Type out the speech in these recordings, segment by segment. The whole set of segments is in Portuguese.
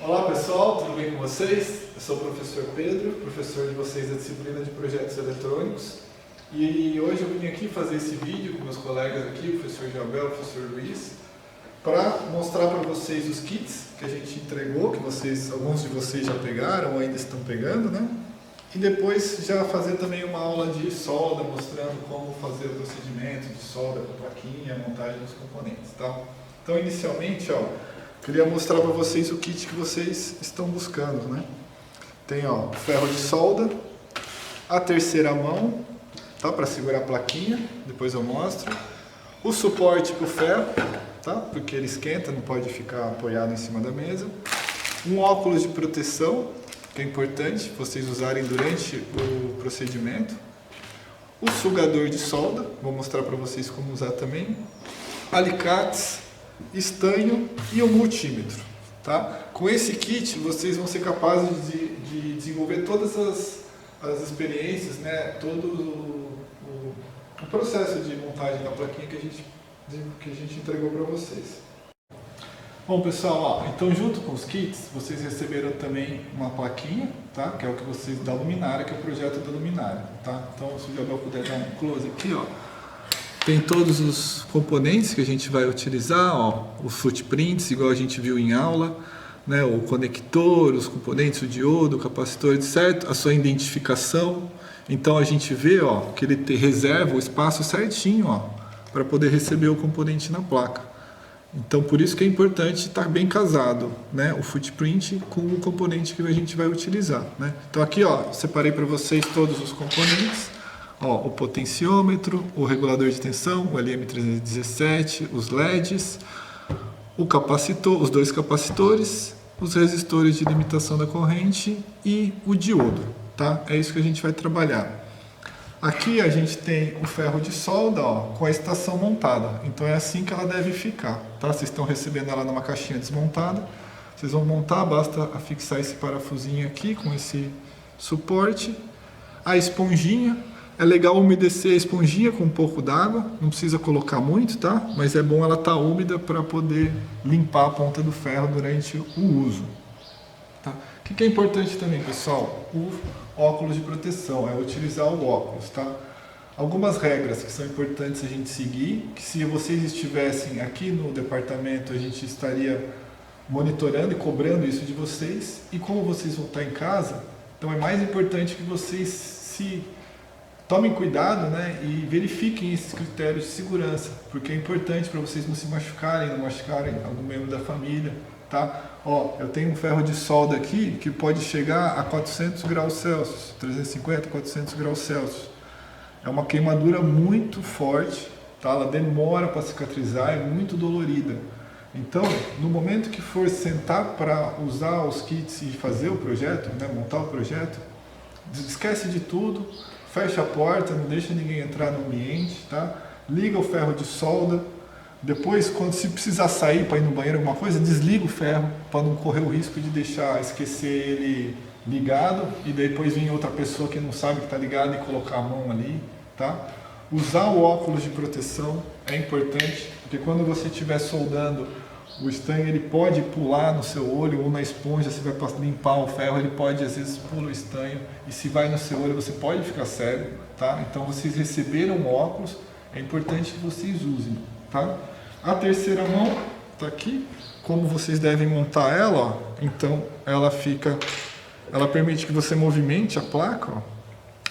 Olá pessoal, tudo bem com vocês? Eu sou o professor Pedro, professor de vocês da disciplina de projetos eletrônicos, e hoje eu vim aqui fazer esse vídeo com meus colegas aqui, o professor Jabel e o professor Luiz, para mostrar para vocês os kits que a gente entregou, que alguns de vocês já pegaram ou ainda estão pegando, né? E depois já fazer também uma aula de solda, mostrando como fazer o procedimento de solda com a plaquinha, a montagem dos componentes, tá? Então inicialmente, queria mostrar para vocês o kit que vocês estão buscando, né? Tem, o ferro de solda, a terceira mão, tá? Para segurar a plaquinha, depois eu mostro. O suporte para o ferro, tá? Porque ele esquenta, não pode ficar apoiado em cima da mesa. Um óculos de proteção, que é importante vocês usarem durante o procedimento. O sugador de solda, vou mostrar para vocês como usar também. Alicates, estanho e o multímetro, tá? Com esse kit vocês vão ser capazes de desenvolver todas as experiências, né? Todo o processo de montagem da plaquinha que a gente entregou para vocês. Bom pessoal, então junto com os kits vocês receberam também uma plaquinha, tá? Que é o que vocês da luminária, que é o projeto da luminária, tá? Então se o Gabriel puder dar um close aqui, tem todos os componentes que a gente vai utilizar, os footprints, igual a gente viu em aula, né? O conector, os componentes, o diodo, o capacitor, certo? A sua identificação. Então a gente vê, que ele reserva o espaço certinho, para poder receber o componente na placa. Então por isso que é importante estar bem casado, né? O footprint com o componente que a gente vai utilizar, né? Então aqui, separei para vocês todos os componentes. O potenciômetro, o regulador de tensão, o LM317, os LEDs, o capacitor, os dois capacitores, os resistores de limitação da corrente e o diodo, tá? É isso que a gente vai trabalhar. Aqui a gente tem o ferro de solda, com a estação montada. Então é assim que ela deve ficar, tá? Vocês estão recebendo ela numa caixinha desmontada. Vocês vão montar, basta afixar esse parafusinho aqui com esse suporte. A esponjinha. É legal umedecer a esponjinha com um pouco d'água, não precisa colocar muito, tá? Mas é bom ela estar úmida para poder limpar a ponta do ferro durante o uso. Tá? O que é importante também, pessoal? O óculos de proteção, é utilizar o óculos, tá? Algumas regras que são importantes a gente seguir, que se vocês estivessem aqui no departamento, a gente estaria monitorando e cobrando isso de vocês. E como vocês vão estar em casa, então é mais importante que vocês tomem cuidado, né, e verifiquem esses critérios de segurança, porque é importante para vocês não se machucarem, não machucarem algum membro da família, tá? Eu tenho um ferro de solda aqui que pode chegar a 400 graus Celsius, 350, 400 graus Celsius. É uma queimadura muito forte, tá? Ela demora para cicatrizar, é muito dolorida. Então, no momento que for sentar para usar os kits e fazer o projeto, né, montar o projeto, esquece de tudo. Fecha a porta, não deixa ninguém entrar no ambiente, tá? Liga o ferro de solda. Depois, quando se precisar sair para ir no banheiro, alguma coisa, desliga o ferro para não correr o risco de esquecer ele ligado e depois vir outra pessoa que não sabe que está ligado e colocar a mão ali, tá? Usar o óculos de proteção é importante, porque quando você estiver soldando, o estanho ele pode pular no seu olho ou na esponja, você vai limpar o ferro, ele pode às vezes pular o estanho e se vai no seu olho você pode ficar cego, tá? Então vocês receberam o óculos, é importante que vocês usem, tá? A terceira mão tá aqui, como vocês devem montar ela, então ela permite que você movimente a placa,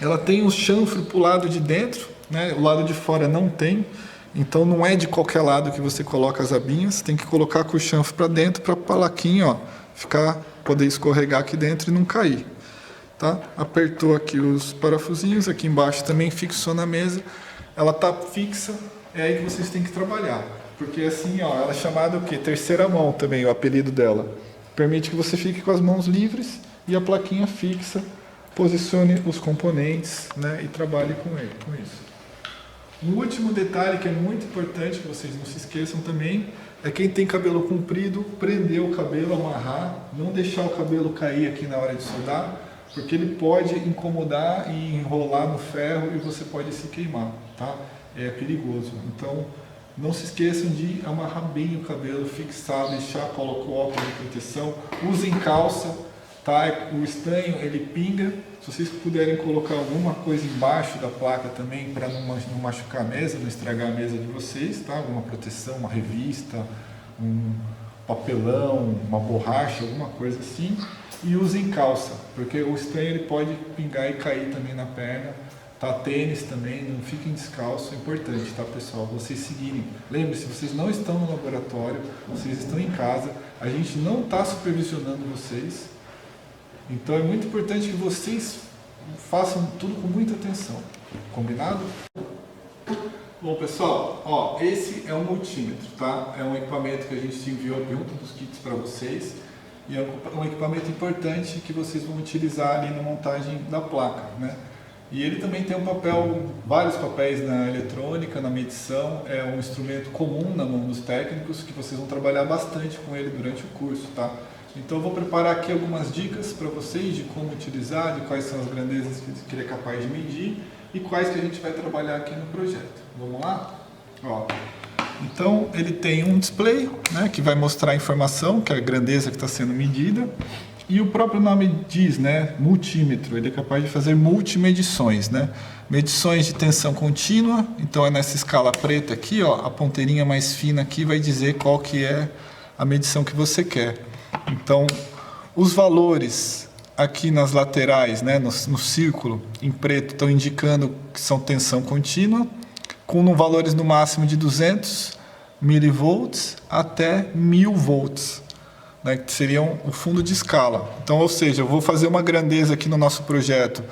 Ela tem um chanfro pro lado de dentro, né? O lado de fora não tem. Então não é de qualquer lado que você coloca as abinhas, tem que colocar com o chanfro para dentro para a plaquinha, poder escorregar aqui dentro e não cair. Tá? Apertou aqui os parafusinhos, aqui embaixo também fixou na mesa. Ela está fixa, é aí que vocês têm que trabalhar. Porque assim, ela é chamada o quê? Terceira mão também, o apelido dela. Permite que você fique com as mãos livres e a plaquinha fixa, posicione os componentes, né? E trabalhe com isso. Um último detalhe que é muito importante, que vocês não se esqueçam também, é quem tem cabelo comprido, prender o cabelo, amarrar, não deixar o cabelo cair aqui na hora de soldar, porque ele pode incomodar e enrolar no ferro e você pode se queimar, tá? É perigoso. Então, Não se esqueçam de amarrar bem o cabelo, fixar, deixar, colocou óculos de proteção, usem calça, tá? O estanho ele pinga, se vocês puderem colocar alguma coisa embaixo da placa também para não machucar a mesa, não estragar a mesa de vocês, tá? Alguma proteção, uma revista, um papelão, uma borracha, alguma coisa assim. E usem calça, porque o estanho ele pode pingar e cair também na perna. Tá, tênis também, não fiquem descalços, é importante, tá, pessoal? Vocês seguirem. Lembre-se, vocês não estão no laboratório, vocês estão em casa, a gente não está supervisionando vocês. Então é muito importante que vocês façam tudo com muita atenção. Combinado? Bom, pessoal, ó, esse é um multímetro, tá? É um equipamento que a gente enviou junto dos kits para vocês. E é um equipamento importante que vocês vão utilizar ali na montagem da placa, né? E ele também tem um papel, vários papéis na eletrônica, na medição, é um instrumento comum na mão dos técnicos, que vocês vão trabalhar bastante com ele durante o curso, tá? Então eu vou preparar aqui algumas dicas para vocês de como utilizar, de quais são as grandezas que ele é capaz de medir e quais que a gente vai trabalhar aqui no projeto. Vamos lá? Ó, então ele tem um display, né, que vai mostrar a informação, que é a grandeza que está sendo medida. E o próprio nome diz, né, multímetro, ele é capaz de fazer multimedições, né? Medições de tensão contínua, então é nessa escala preta aqui, ó, a ponteirinha mais fina aqui vai dizer qual que é a medição que você quer. Então, os valores aqui nas laterais, né, no círculo em preto, estão indicando que são tensão contínua, com valores no máximo de 200 milivolts até 1000 volts. Né, que seriam o fundo de escala. Então, ou seja, eu vou fazer uma grandeza aqui no nosso projeto,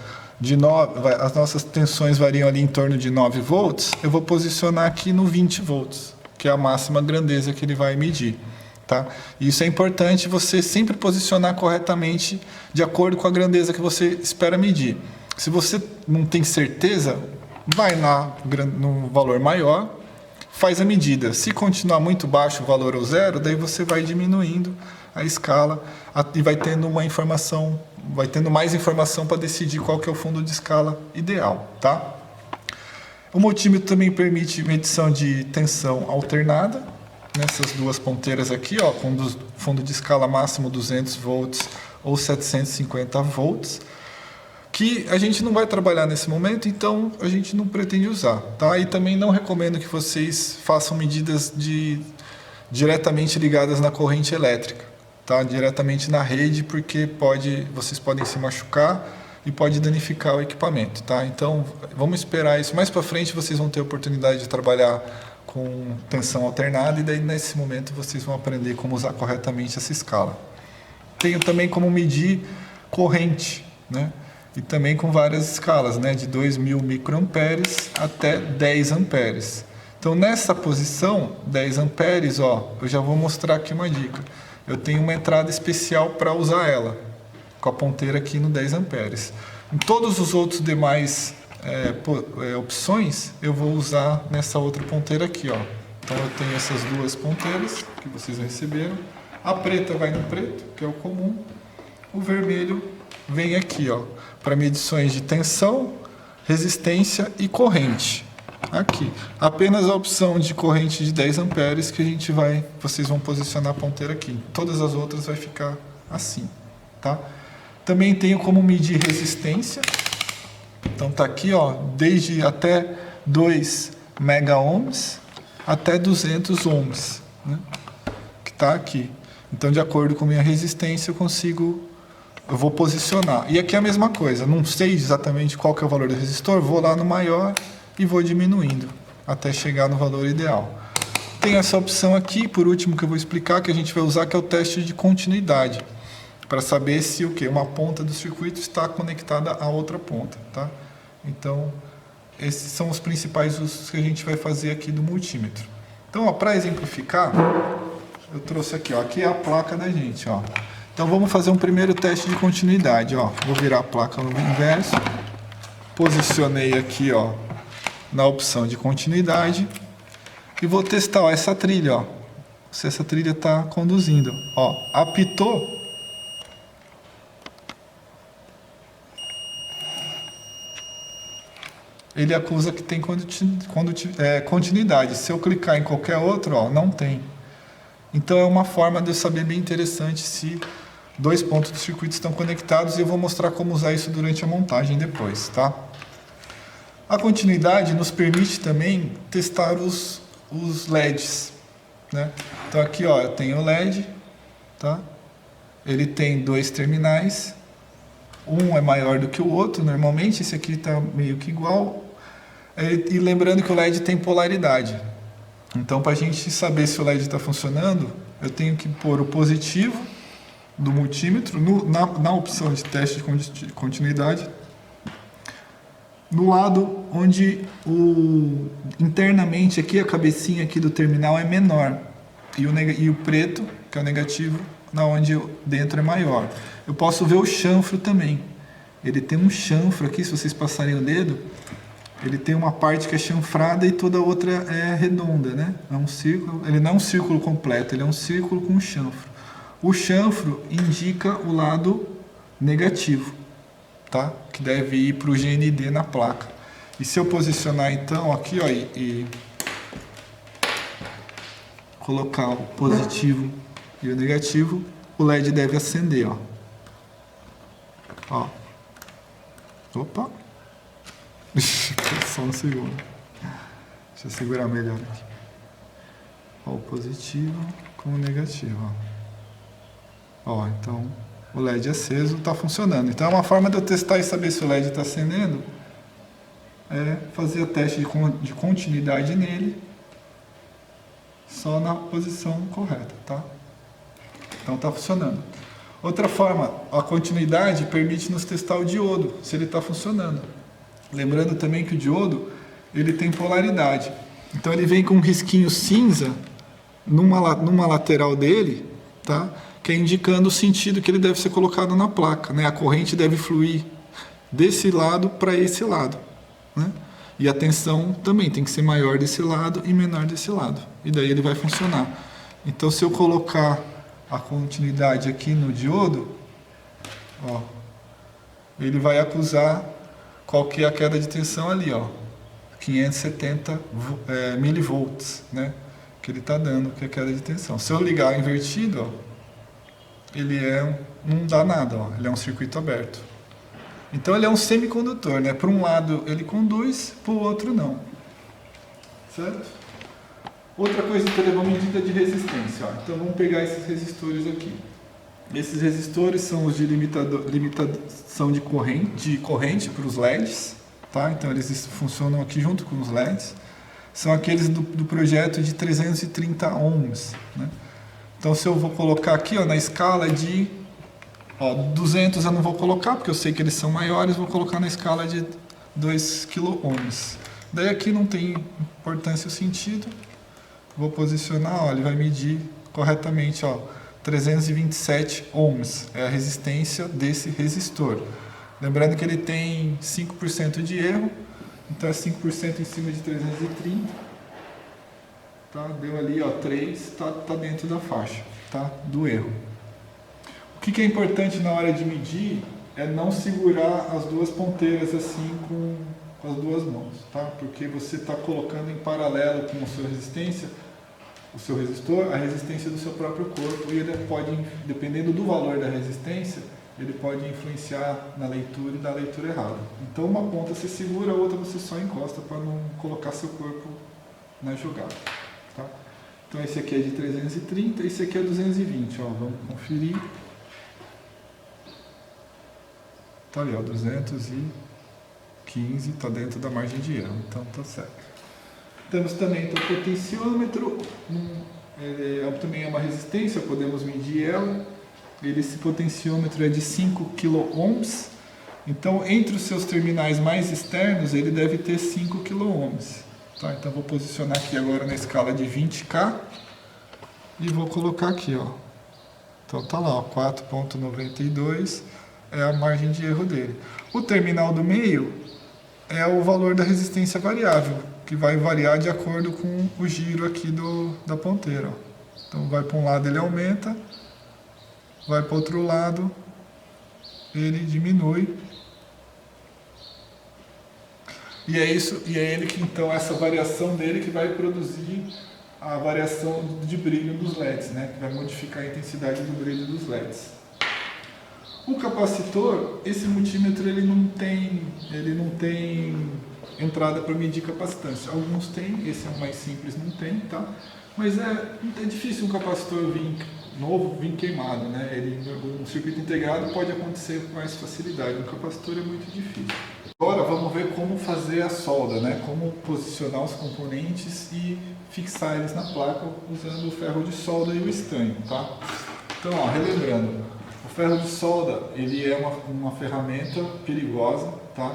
as nossas tensões variam ali em torno de 9 volts, eu vou posicionar aqui no 20 volts, que é a máxima grandeza que ele vai medir. Tá? E isso é importante você sempre posicionar corretamente de acordo com a grandeza que você espera medir. Se você não tem certeza, vai no valor maior, faz a medida. Se continuar muito baixo o valor ou zero, daí você vai diminuindo a escala e vai tendo uma informação, vai tendo mais informação para decidir qual que é o fundo de escala ideal, tá? O multímetro também permite medição de tensão alternada, nessas duas ponteiras aqui, ó, com fundo de escala máximo 200 volts ou 750 volts, que a gente não vai trabalhar nesse momento, então a gente não pretende usar, tá? E também não recomendo que vocês façam medidas diretamente ligadas na corrente elétrica, tá? Diretamente na rede, porque vocês podem se machucar e pode danificar o equipamento, tá? Então vamos esperar isso. Mais para frente vocês vão ter a oportunidade de trabalhar com tensão alternada e daí nesse momento vocês vão aprender como usar corretamente essa escala. Tenho também como medir corrente, né? E também com várias escalas, né? De 2000 microamperes até 10 amperes. Então nessa posição, 10 amperes, ó, eu já vou mostrar aqui uma dica. Eu tenho uma entrada especial para usar ela, com a ponteira aqui no 10 amperes. Em todos os outros demais opções, eu vou usar nessa outra ponteira aqui, ó. Então eu tenho essas duas ponteiras que vocês receberam. A preta vai no preto, que é o comum. O vermelho vem aqui, ó, para medições de tensão, resistência e corrente. Aqui, apenas a opção de corrente de 10 amperes que vocês vão posicionar a ponteira aqui. Todas as outras vai ficar assim, tá? Também tenho como medir resistência. Então tá aqui, ó, desde até 2 mega-ohms até 200 ohms, né? Que tá aqui. Então, de acordo com a minha resistência, eu vou posicionar. E aqui é a mesma coisa, não sei exatamente qual que é o valor do resistor, vou lá no maior e vou diminuindo até chegar no valor ideal. Tem essa opção aqui, por último, que eu vou explicar, que a gente vai usar, que é o teste de continuidade, para saber se uma ponta do circuito está conectada à outra ponta, tá? Então, esses são os principais usos que a gente vai fazer aqui do multímetro. Então, para exemplificar, eu trouxe aqui, ó, aqui é a placa da gente, ó. Então vamos fazer um primeiro teste de continuidade, ó. Vou virar a placa no inverso. Posicionei aqui, ó, na opção de continuidade e vou testar, ó, essa trilha, ó. Se essa trilha está conduzindo, ó, apitou. ele acusa que tem continuidade. Se eu clicar em qualquer outro, ó, não tem. Então é uma forma de eu saber bem interessante se dois pontos do circuito estão conectados, e eu vou mostrar como usar isso durante a montagem depois, tá? A continuidade nos permite também testar os LEDs, né? Então aqui, ó, eu tenho o LED, tá? Ele tem dois terminais, um é maior do que o outro, normalmente esse aqui está meio que igual, e lembrando que o LED tem polaridade. Então, para a gente saber se o LED está funcionando, eu tenho que pôr o positivo do multímetro na opção de teste de continuidade, no lado onde internamente aqui a cabecinha aqui do terminal é menor, e o preto, que é o negativo, na onde dentro é maior. Eu posso ver o chanfro também. Ele tem um chanfro aqui, se vocês passarem o dedo, ele tem uma parte que é chanfrada e toda a outra é redonda, né? É um círculo. Ele não é um círculo completo, ele é um círculo com chanfro. O chanfro indica o lado negativo, tá? Que deve ir para o GND na placa. E se eu posicionar então aqui, ó, e colocar o positivo e o negativo, o LED deve acender, ó. Ó. Opa! Só um segundo. Deixa eu segurar melhor aqui. Ó, o positivo com o negativo, ó. Ó, então o LED aceso está funcionando. Então é uma forma de eu testar e saber se o LED está acendendo, é fazer o teste de continuidade nele, só na posição correta, tá? Então está funcionando. Outra forma, a continuidade permite nos testar o diodo, se ele está funcionando. Lembrando também que o diodo, ele tem polaridade. Então ele vem com um risquinho cinza numa lateral dele, tá? Que é indicando o sentido que ele deve ser colocado na placa, né? A corrente deve fluir desse lado para esse lado, né? E a tensão também tem que ser maior desse lado e menor desse lado. E daí ele vai funcionar. Então se eu colocar a continuidade aqui no diodo, ó, ele vai acusar qual que é a queda de tensão ali, ó, 570 milivolts, né, que ele está dando, que é a queda de tensão. Se eu ligar invertido, ó, ele não dá nada, ó, ele é um circuito aberto. Então ele é um semicondutor, né, para um lado ele conduz, para o outro não, certo? Outra coisa que eu levo uma medida de resistência, ó. Então vamos pegar esses resistores aqui. Esses resistores são os de limitação de corrente para os LEDs, tá? Então eles funcionam aqui junto com os LEDs. São aqueles do projeto de 330 ohms, né? Então se eu vou colocar aqui, ó, na escala de 200 eu não vou colocar, porque eu sei que eles são maiores, vou colocar na escala de 2 kΩ. Daí aqui não tem importância o sentido. Vou posicionar, ó, ele vai medir corretamente, ó, 327 ohms, é a resistência desse resistor. Lembrando que ele tem 5% de erro, então é 5% em cima de 330, tá? Deu ali, ó, 3, tá dentro da faixa, tá? Do erro. O que é importante na hora de medir é não segurar as duas ponteiras assim com as duas mãos, tá? Porque você está colocando em paralelo com a sua resistência, o seu resistor, a resistência do seu próprio corpo, e ele pode, dependendo do valor da resistência, ele pode influenciar na leitura e dar a leitura errada. Então uma ponta você segura, a outra você só encosta para não colocar seu corpo na jogada, tá? Então esse aqui é de 330, esse aqui é 220, ó, vamos conferir. Tá ali, ó, 215, tá dentro da margem de erro, então tá certo. Temos também o potenciômetro, também é uma resistência, podemos medir ela. Esse potenciômetro é de 5 kΩ, então entre os seus terminais mais externos ele deve ter 5 kΩ. Tá? Então vou posicionar aqui agora na escala de 20K e vou colocar aqui, ó. Então tá lá, 4,92 é a margem de erro dele. O terminal do meio é o valor da resistência variável, que vai variar de acordo com o giro aqui da ponteira, ó. Então vai para um lado ele aumenta, vai para o outro lado ele diminui. E é isso, e é ele que então, essa variação dele que vai produzir a variação de brilho dos LEDs, né? Que vai modificar a intensidade do brilho dos LEDs. O capacitor, esse multímetro ele não tem entrada para medir capacitância. Alguns têm, esse é o mais simples, não tem, tá? Mas é difícil um capacitor vir queimado, né? Um circuito integrado pode acontecer com mais facilidade, um capacitor é muito difícil. Agora vamos ver como fazer a solda, né? Como posicionar os componentes e fixar eles na placa usando o ferro de solda e o estanho, tá? Então, ó, relembrando, o ferro de solda ele é uma ferramenta perigosa, tá?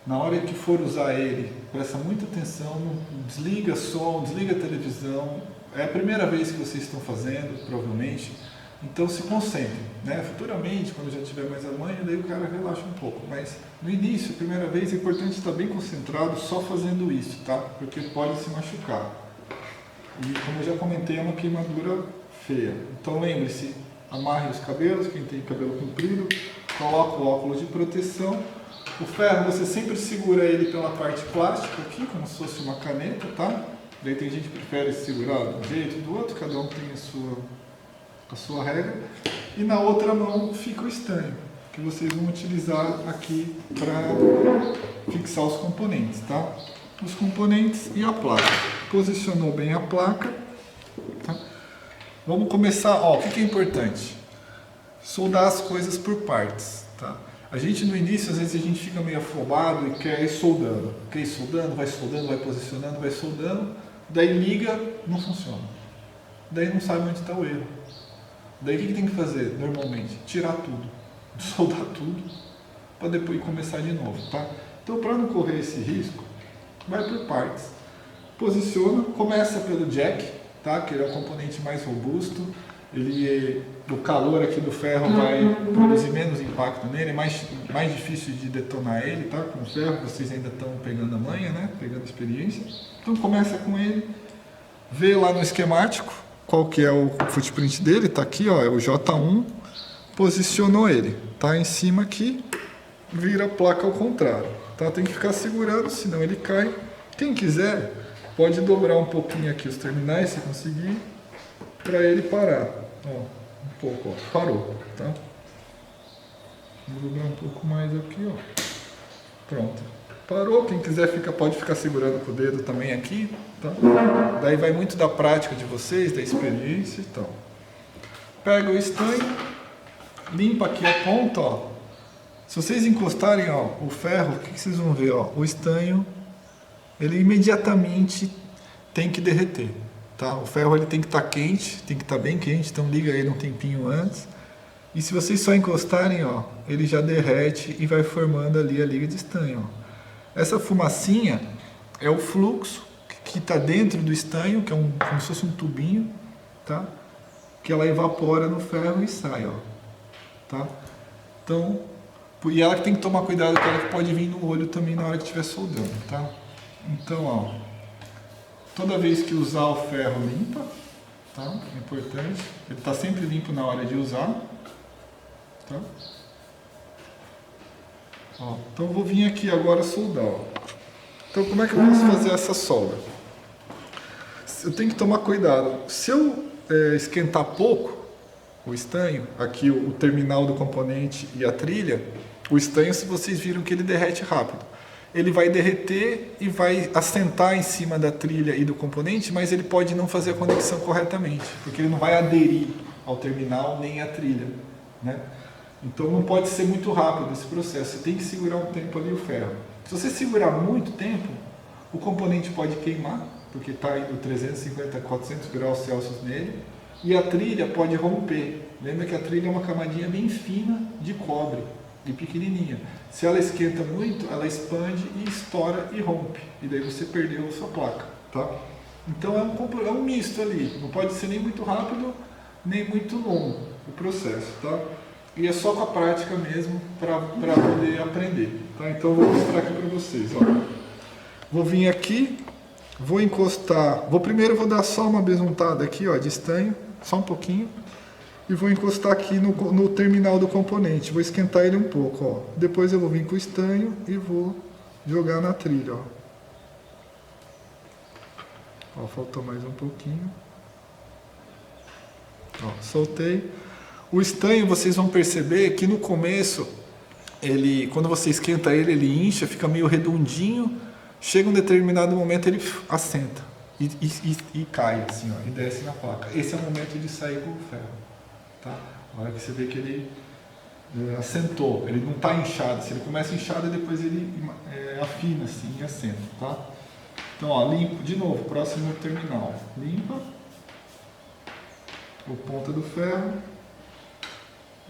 Na hora que for usar ele, presta muita atenção, desliga som, desliga televisão. É a primeira vez que vocês estão fazendo, provavelmente. Então se concentrem, né? Futuramente, quando já tiver mais a manha, daí o cara relaxa um pouco. Mas no início, a primeira vez, é importante estar bem concentrado só fazendo isso, tá? Porque pode se machucar. E como eu já comentei, é uma queimadura feia. Então lembre-se, amarre os cabelos, quem tem cabelo comprido, coloca o óculos de proteção. O ferro, você sempre segura ele pela parte plástica aqui, como se fosse uma caneta, tá? Daí tem gente que prefere segurar de um jeito, do outro, cada um tem a sua regra. E na outra mão fica o estanho, que vocês vão utilizar aqui para fixar os componentes, tá? Os componentes e a placa. Posicionou bem a placa, tá? Vamos começar, ó, o que é importante? Soldar as coisas por partes, tá? A gente no início, às vezes a gente fica meio afobado e quer ir soldando. Quer ir soldando, vai posicionando, vai soldando. Daí liga, não funciona. Daí não sabe onde está o erro. Daí o que tem que fazer normalmente? Tirar tudo, soldar tudo, para depois começar de novo, tá? Então para não correr esse risco, vai por partes. Posiciona, começa pelo jack, tá? Que ele é o componente mais robusto. O calor aqui do ferro vai produzir menos impacto nele, é mais difícil de detonar ele, tá? Com o ferro, vocês ainda estão pegando a manha, né? Pegando experiência. Então começa com ele, vê lá no esquemático qual que é o footprint dele, tá aqui, ó, é o J1, posicionou ele, tá em cima aqui, vira a placa ao contrário, tá? Tem que ficar segurando, senão ele cai. Quem quiser, pode dobrar um pouquinho aqui os terminais, se conseguir, para ele parar. Ó, um pouco, ó, parou, tá? Vou dobrar um pouco mais aqui, ó. Pronto. Parou, quem quiser pode ficar segurando com o dedo também aqui, tá? Daí vai muito da prática de vocês, da experiência e tal. Pega o estanho, limpa aqui a ponta, ó. Se vocês encostarem, ó, o ferro, o que vocês vão ver, ó? O estanho, ele imediatamente tem que derreter. Tá? O ferro ele tem que estar quente, tem que estar bem quente, então liga ele um tempinho antes. E se vocês só encostarem, ó, ele já derrete e vai formando ali a liga de estanho. Ó. Essa fumacinha é o fluxo que está dentro do estanho, que é como se fosse um tubinho, tá? Que ela evapora no ferro e sai. Ó, tá? Então, e ela que tem que tomar cuidado com ela, que pode vir no olho também na hora que estiver soldando. Tá? Então, ó. Toda vez que usar o ferro, limpa, tá? É importante. Ele está sempre limpo na hora de usar, tá? Ó, então eu vou vir aqui agora soldar. Ó. Então como é que eu posso fazer essa solda? Eu tenho que tomar cuidado. Se eu esquentar pouco o estanho, aqui o terminal do componente e a trilha, o estanho, se vocês viram que ele derrete rápido. Ele vai derreter e vai assentar em cima da trilha e do componente, mas ele pode não fazer a conexão corretamente, porque ele não vai aderir ao terminal nem à trilha, né? Então não pode ser muito rápido esse processo, você tem que segurar um tempo ali o ferro. Se você segurar muito tempo, o componente pode queimar, porque está indo 350, 400 graus Celsius nele, e a trilha pode romper. Lembra que a trilha é uma camadinha bem fina de cobre, e pequenininha. Se ela esquenta muito, ela expande e estoura e rompe. E daí você perdeu a sua placa, tá? Então é um misto ali. Não pode ser nem muito rápido, nem muito longo o processo, tá? E é só com a prática mesmo para poder aprender, tá? Então eu vou mostrar aqui para vocês, ó. Vou vir aqui, vou encostar. Primeiro vou dar só uma besuntada aqui, ó, de estanho, só um pouquinho. E vou encostar aqui no terminal do componente, vou esquentar ele um pouco, ó. Depois eu vou vir com o estanho e vou jogar na trilha, ó. Ó, faltou mais um pouquinho. Ó, soltei. O estanho, vocês vão perceber que no começo, quando você esquenta ele, ele incha, fica meio redondinho. Chega um determinado momento, ele assenta e cai assim, ó, e desce na placa. Esse é o momento de sair com o ferro, tá? A hora que você vê que ele assentou, ele não está inchado. Se ele começa inchado, depois ele afina assim e assenta, tá? Então, ó, limpo de novo, próximo terminal. Limpa o ponta do ferro,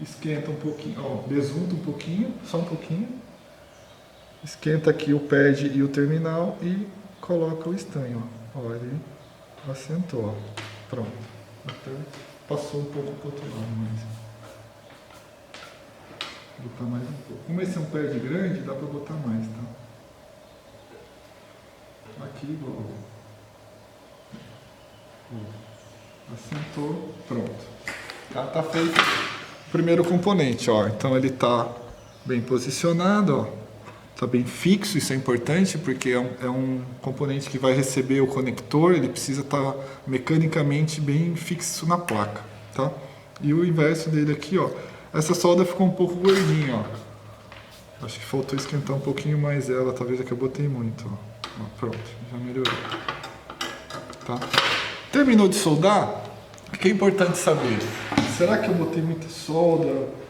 esquenta um pouquinho, ó, besunta um pouquinho, só um pouquinho. Esquenta aqui o pad e o terminal e coloca o estanho, ó. Ó, ele assentou, ó. Pronto. Até passou um pouco para o outro lado, mas vou botar mais um pouco. Como esse é um pad grande, dá para botar mais, tá? Aqui igual. Assentou, pronto. Tá feito o primeiro componente, ó. Então ele tá bem posicionado, ó. Tá bem fixo, isso é importante porque é um componente que vai receber o conector, ele precisa estar mecanicamente bem fixo na placa, tá? E o inverso dele aqui, ó. Essa solda ficou um pouco gordinha, ó. Acho que faltou esquentar um pouquinho mais ela, talvez é que eu botei muito, ó. Pronto, já melhorou. Tá? Terminou de soldar? O que é importante saber? Será que eu botei muita solda?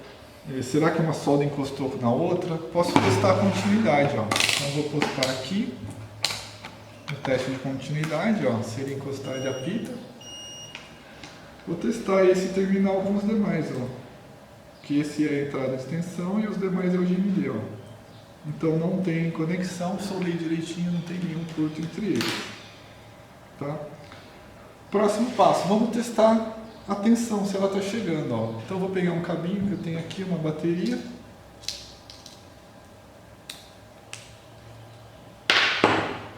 Será que uma solda encostou na outra? Posso testar a continuidade, ó. Então vou postar aqui o teste de continuidade, ó. Se ele encostar, ele apita. Vou testar esse terminal com os demais, ó. Que esse é a entrada de extensão e os demais é o GND, ó. Então não tem conexão, soldei direitinho, não tem nenhum curto entre eles. Tá? Próximo passo, vamos testar a tensão, se ela está chegando. Ó. Então eu vou pegar um cabinho que eu tenho aqui, uma bateria.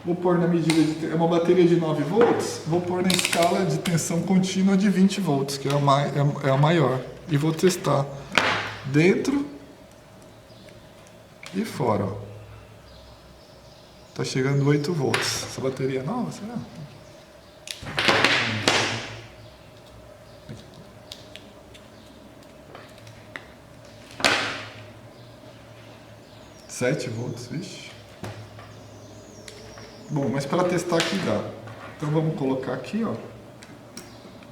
Vou pôr na medida de... É uma bateria de 9 volts, vou pôr na escala de tensão contínua de 20 volts, que é a maior. E vou testar dentro e fora, ó. Tá chegando 8 volts. Essa bateria é nova, será? 7 volts, vixe. Bom, mas para testar aqui dá. Então vamos colocar aqui, ó.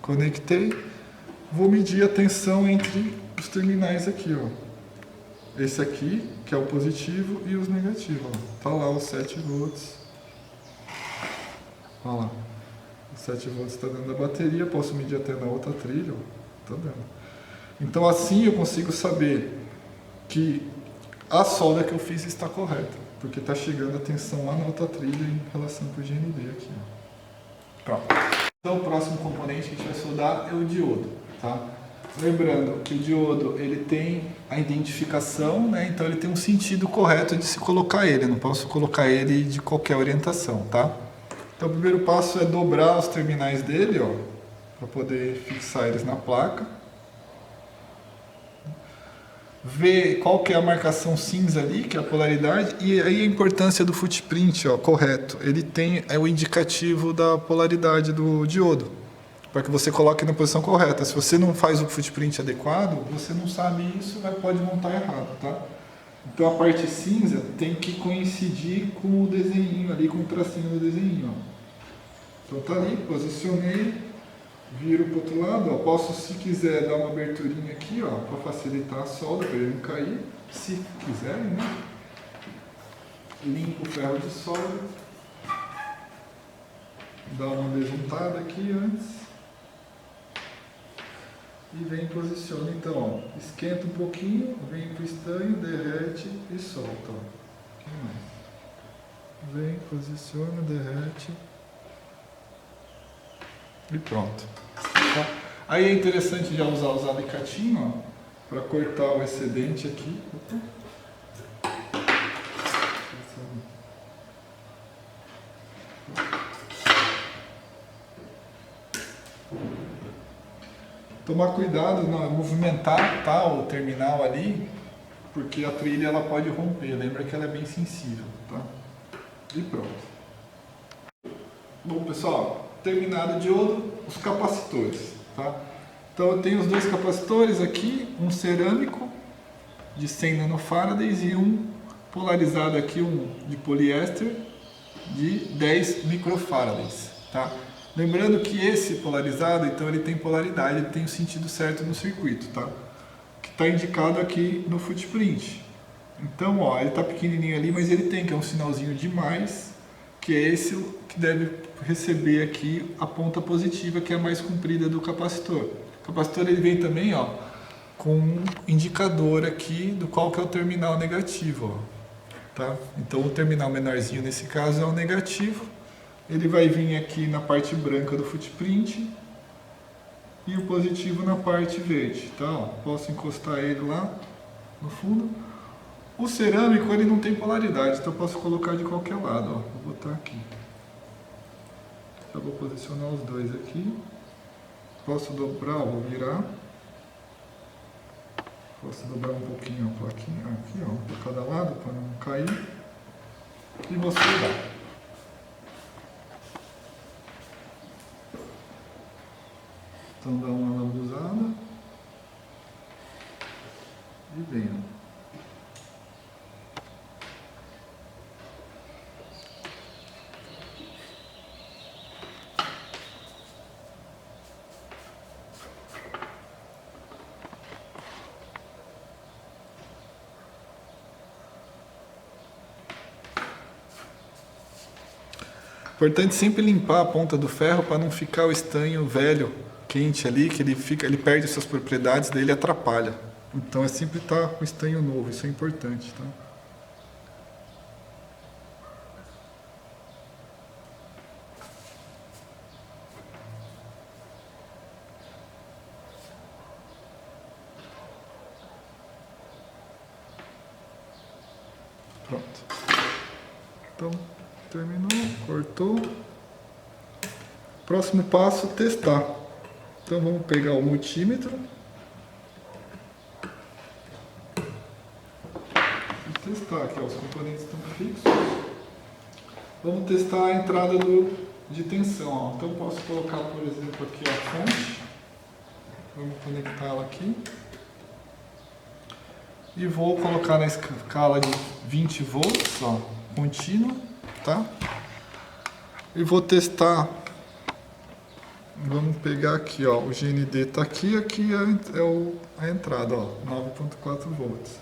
Conectei. Vou medir a tensão entre os terminais aqui, ó. Esse aqui, que é o positivo, e os negativos, ó. Tá lá os 7 volts. Olha lá. Os 7 volts está dando a bateria. Posso medir até na outra trilha, ó. Tá dando. Então assim eu consigo saber que a solda que eu fiz está correta, porque está chegando a tensão lá na outra trilha em relação com o GND aqui. Ó. Pronto. Então o próximo componente que a gente vai soldar é o diodo, tá? Lembrando que o diodo ele tem a identificação, né? Então ele tem um sentido correto de se colocar ele. Eu não posso colocar ele de qualquer orientação, tá? Então o primeiro passo é dobrar os terminais dele, ó, para poder fixar eles na placa. Ver qual que é a marcação cinza ali, que é a polaridade, e aí a importância do footprint, ó, correto. Ele tem o indicativo da polaridade do diodo, para que você coloque na posição correta. Se você não faz o footprint adequado, você não sabe isso, pode montar errado, tá? Então a parte cinza tem que coincidir com o desenho ali, com o tracinho do desenho, ó. Então tá ali, posicionei. Viro para o outro lado, ó. Posso, se quiser, dar uma aberturinha aqui, ó, para facilitar a solda, para ele não cair, se quiserem, né? Limpo o ferro de solda, dá uma besuntada aqui antes e vem e posiciona. Então, ó, esquenta um pouquinho, vem para o estanho, derrete e solta, ó. Um pouquinho mais. Vem, posiciona, derrete. E pronto. Tá? Aí é interessante já usar os alicatinhos para cortar o excedente aqui. Tomar cuidado não movimentar, tá, o terminal ali, porque a trilha ela pode romper. Lembra que ela é bem sensível, tá? E pronto. Bom, pessoal, terminado o diodo, os capacitores, tá? Então eu tenho os dois capacitores aqui, um cerâmico de 100 nanofarads e um polarizado aqui, um de poliéster de 10 microfarads, tá? Lembrando que esse polarizado, então ele tem polaridade, ele tem o sentido certo no circuito, tá? Que está indicado aqui no footprint. Então, ó, ele está pequenininho ali, mas ele tem, que é um sinalzinho de mais, que é esse que deve receber aqui a ponta positiva, que é a mais comprida do capacitor. O capacitor ele vem também, ó, com um indicador aqui do qual que é o terminal negativo, ó, tá? Então o terminal menorzinho nesse caso é o negativo. Ele vai vir aqui na parte branca do footprint e o positivo na parte verde, tá? Ó, posso encostar ele lá no fundo. O cerâmico ele não tem polaridade, então eu posso colocar de qualquer lado, ó. Vou botar aqui. Já vou posicionar os dois aqui. Posso dobrar, vou virar. Posso dobrar um pouquinho a plaquinha aqui, ó, para cada lado, para não cair. E vou soldar. Então dá uma lambuzada. E vem, ó. Importante sempre limpar a ponta do ferro para não ficar o estanho velho, quente ali, que ele perde suas propriedades, daí ele atrapalha. Então é sempre estar com o estanho novo, isso é importante, tá? Pronto. Então, terminou, cortou. Próximo passo, testar. Então vamos pegar o multímetro. E testar aqui, ó, os componentes estão fixos. Vamos testar a entrada de tensão, ó. Então posso colocar, por exemplo, aqui a fonte. Vamos conectá-la aqui. E vou colocar na escala de 20 volts, ó, contínua, tá? E vou testar. Vamos pegar aqui, ó, o GND está aqui, aqui é a entrada, ó, 9.4 volts.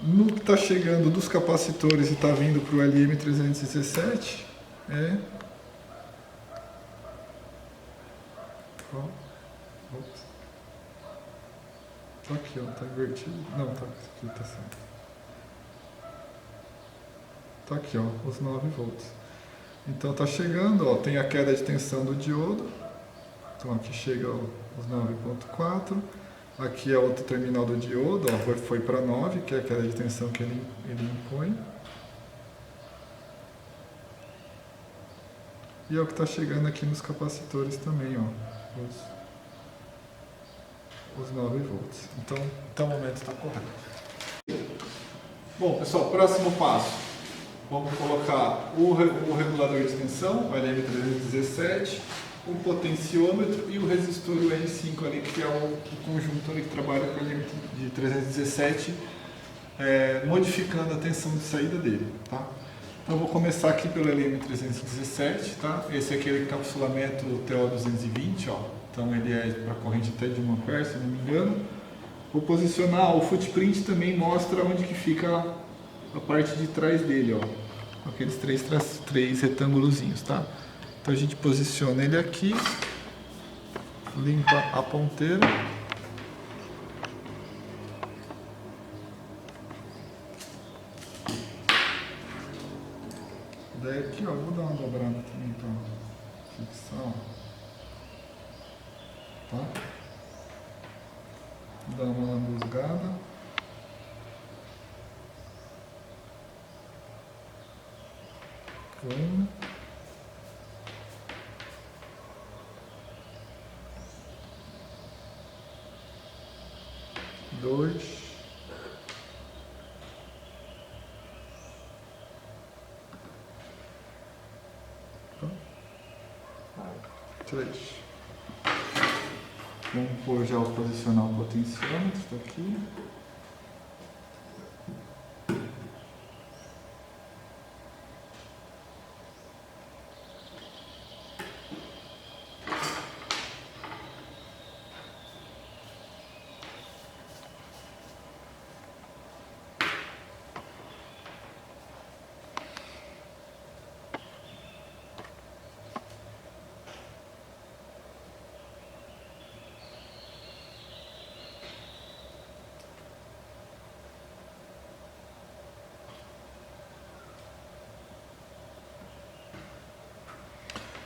No que está chegando dos capacitores e está vindo para o LM317 é... Tá aqui, ó, tá invertido. Não, tá aqui, tá certo. Tá aqui, ó, os 9 volts. Então tá chegando, ó, tem a queda de tensão do diodo. Então aqui chega, ó, os 9.4. Aqui é outro terminal do diodo, ó, foi para 9, que é a queda de tensão que ele impõe. E é o que está chegando aqui nos capacitores também, ó, os 9 volts. Então o momento está correto. Bom, pessoal, próximo passo. Vamos colocar o regulador de tensão, o LM317, o potenciômetro e o resistor o R5 ali, que é o conjunto ali que trabalha com o LM317, modificando a tensão de saída dele, tá? Então eu vou começar aqui pelo LM317, tá? Esse aqui é o encapsulamento TO220, ó. Então ele é para corrente até de 1 ampere, se não me engano. Vou posicionar, o footprint também mostra onde que fica a parte de trás dele, ó, aqueles três retângulozinhos, tá? Então a gente posiciona ele aqui, limpa a ponteira. Daí aqui, ó, vou dar uma dobrada também para fixar, tá? Dá uma lambuzgada. Um, dois, 3. Vamos pôr já o posicionar o potenciômetro, está aqui.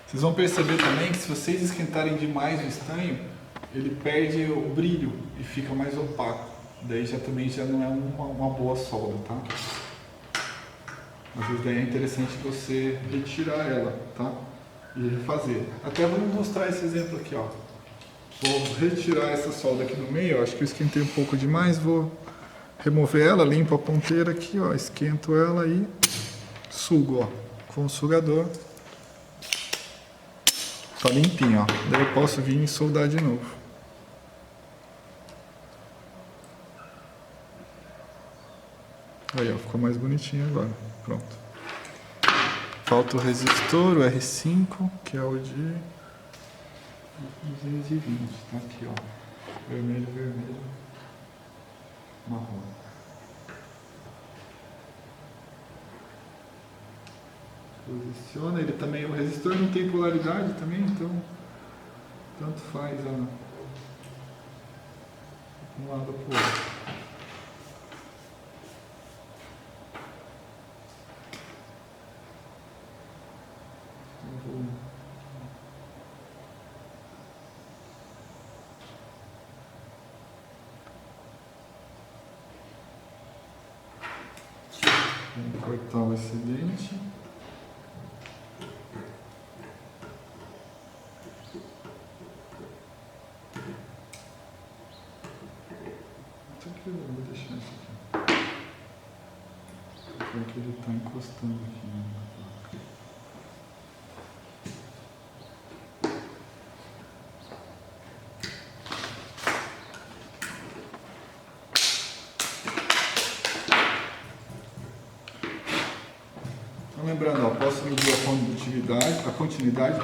Vocês vão perceber também que se vocês esquentarem demais o estanho, ele perde o brilho e fica mais opaco. Daí também já não é uma boa solda, tá? Às vezes daí é interessante você retirar ela, tá? E refazer. Até vamos mostrar esse exemplo aqui, ó. Vou retirar essa solda aqui no meio, ó. Acho que eu esquentei um pouco demais, vou remover ela, limpo a ponteira aqui, ó. Esquento ela e sugo, ó, com o sugador. Tá limpinho, ó. Daí eu posso vir e soldar de novo. Aí, ó, ficou mais bonitinho agora. Pronto. Falta o resistor, o R5, que é o de 220. Tá aqui, ó. Vermelho, vermelho, marrom. Posiciona, ele também, o resistor não tem polaridade também, então tanto faz, ó, um lado pro outro. Vamos cortar o excedente. Eu vou deixar isso aqui. Porque ele está encostando aqui na placa. Então, lembrando, ó, posso medir a condutividade, a continuidade,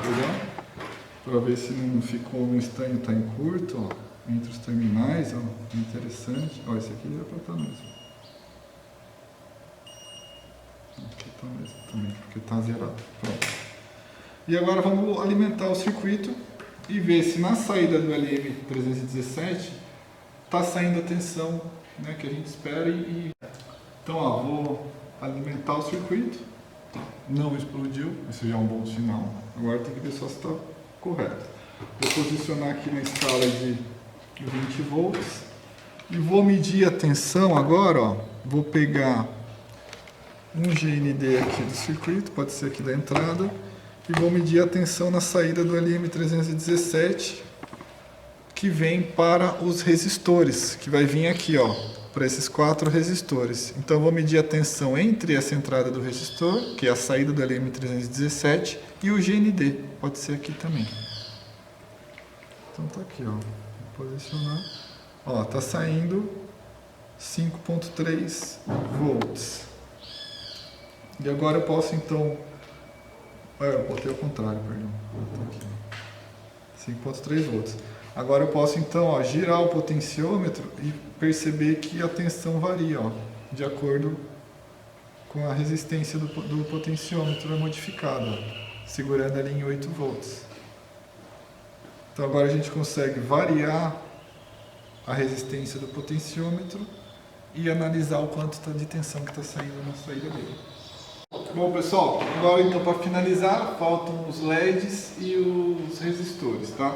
para ver se não ficou no estanho, está em curto, ó. Entre os terminais, ó, interessante. Ó, esse aqui já para estar mesmo. Aqui está mesmo também, porque está zerado. Pronto. E agora vamos alimentar o circuito e ver se na saída do LM317 está saindo a tensão, né, que a gente espera. Então, ó, vou alimentar o circuito. Não explodiu, isso já é um bom sinal. Agora tem que ver só se está correto. Vou posicionar aqui na escala de 20 volts e vou medir a tensão agora, ó. Vou pegar um GND aqui do circuito, pode ser aqui da entrada, e vou medir a tensão na saída do LM317 que vem para os resistores, que vai vir aqui, ó, para esses 4 resistores. Então eu vou medir a tensão entre essa entrada do resistor, que é a saída do LM317, e o GND, pode ser aqui também. Então tá aqui, ó. Posicionar, ó, tá saindo 5.3 volts. E agora eu posso então, eu botei ao contrário, perdão. 5.3 volts. Agora eu posso então, ó, girar o potenciômetro e perceber que a tensão varia, ó, de acordo com a resistência do potenciômetro é modificada, ó, segurando ali em 8 volts. Então agora a gente consegue variar a resistência do potenciômetro e analisar o quanto de tensão que está saindo na saída dele. Bom pessoal, agora então para finalizar, faltam os LEDs e os resistores, tá?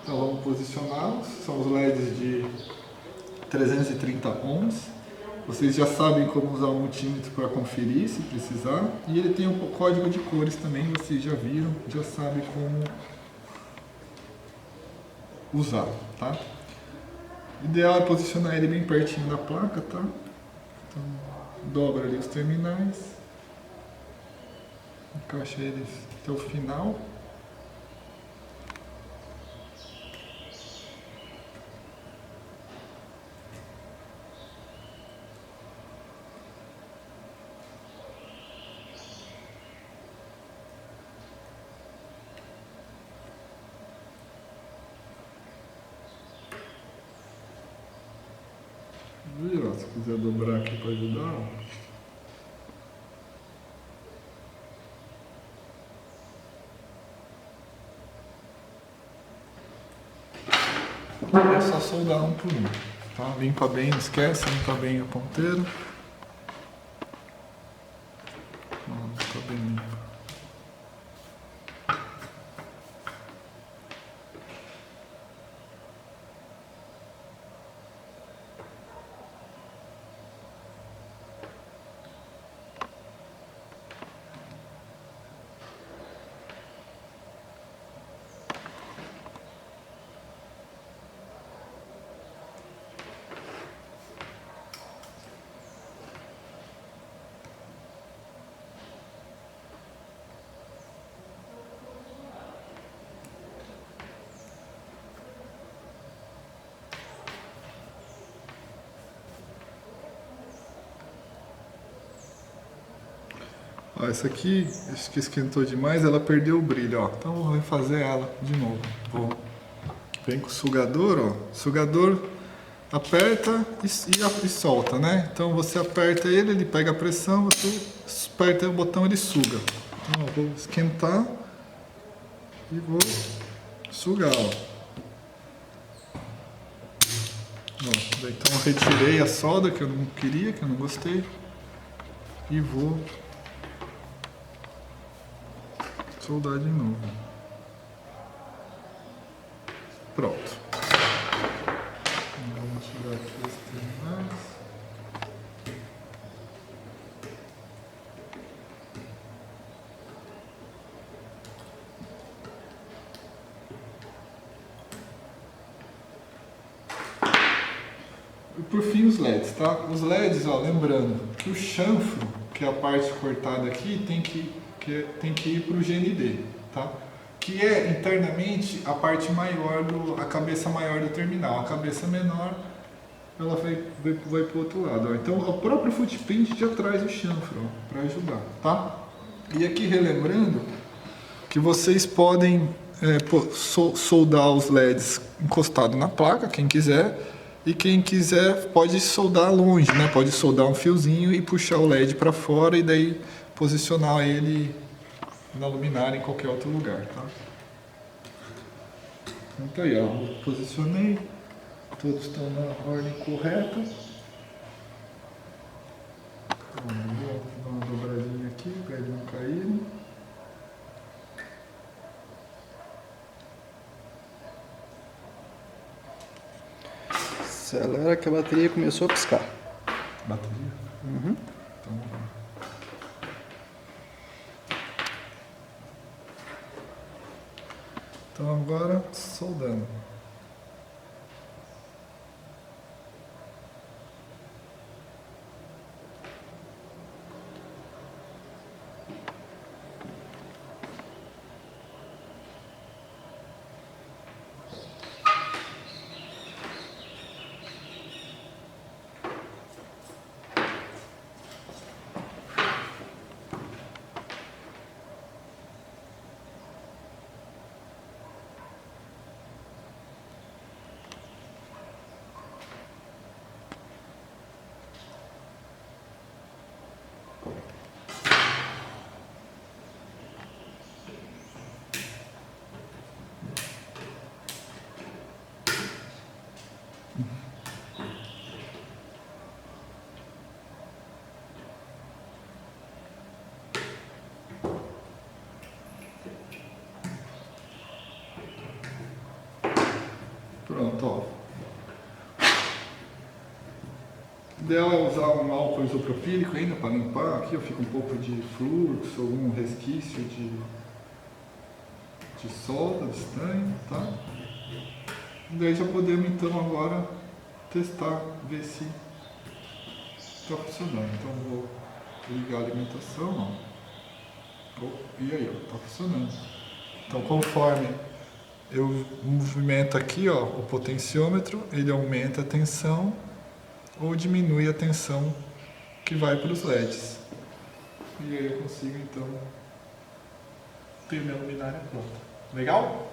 Então vamos posicioná-los, são os LEDs de 330 ohms. Vocês já sabem como usar o multímetro para conferir se precisar. E ele tem um código de cores também, vocês já viram, já sabem como usar, tá? O ideal é posicionar ele bem pertinho da placa, tá? Então, dobra ali os terminais, encaixa eles até o final Viu? Se quiser dobrar aqui para ajudar. É só soldar um por um, tá? Limpa bem, não esquece, limpa bem a ponteira. Limpa bem limpa. Ó, essa aqui, acho que esquentou demais, ela perdeu o brilho, ó. Então vou refazer ela de novo. Vem com o sugador, ó. Sugador aperta e solta, né? Então você aperta ele, ele pega a pressão, você aperta o botão, ele suga. Então eu vou esquentar e vou sugar, ó. Então eu retirei a solda que eu não queria, que eu não gostei, e vou soldar de novo. Pronto. Vamos tirar aqui os terminais. E por fim os LEDs, tá? Os LEDs, ó, lembrando que o chanfro, que é a parte cortada aqui, tem que ir para o GND, tá? Que é internamente a parte maior, a cabeça maior do terminal. A cabeça menor, ela vai para o outro lado, ó. Então o próprio footprint já traz o chanfro para ajudar, tá? E aqui relembrando que vocês podem soldar os LEDs encostado na placa, quem quiser, e quem quiser pode soldar longe, né? Pode soldar um fiozinho e puxar o LED para fora e daí posicionar ele na luminária em qualquer outro lugar, tá? Então tá aí, ó, posicionei, todos estão na ordem correta. Vou dar uma dobradinha aqui para ele não cair. Acelera que a bateria começou a piscar. Bateria? Uhum. Então agora soldando. Pronto, ó. O ideal é usar um álcool isopropílico ainda para limpar. Aqui eu fico um pouco de fluxo, algum resquício de solda, de estanho, tá? E daí já podemos então agora testar, ver se está funcionando. Então vou ligar a alimentação, ó. E aí, ó, tá funcionando. Então conforme eu movimento aqui, ó, o potenciômetro, ele aumenta a tensão ou diminui a tensão que vai para os LEDs. E aí eu consigo então ter minha luminária pronta. Legal?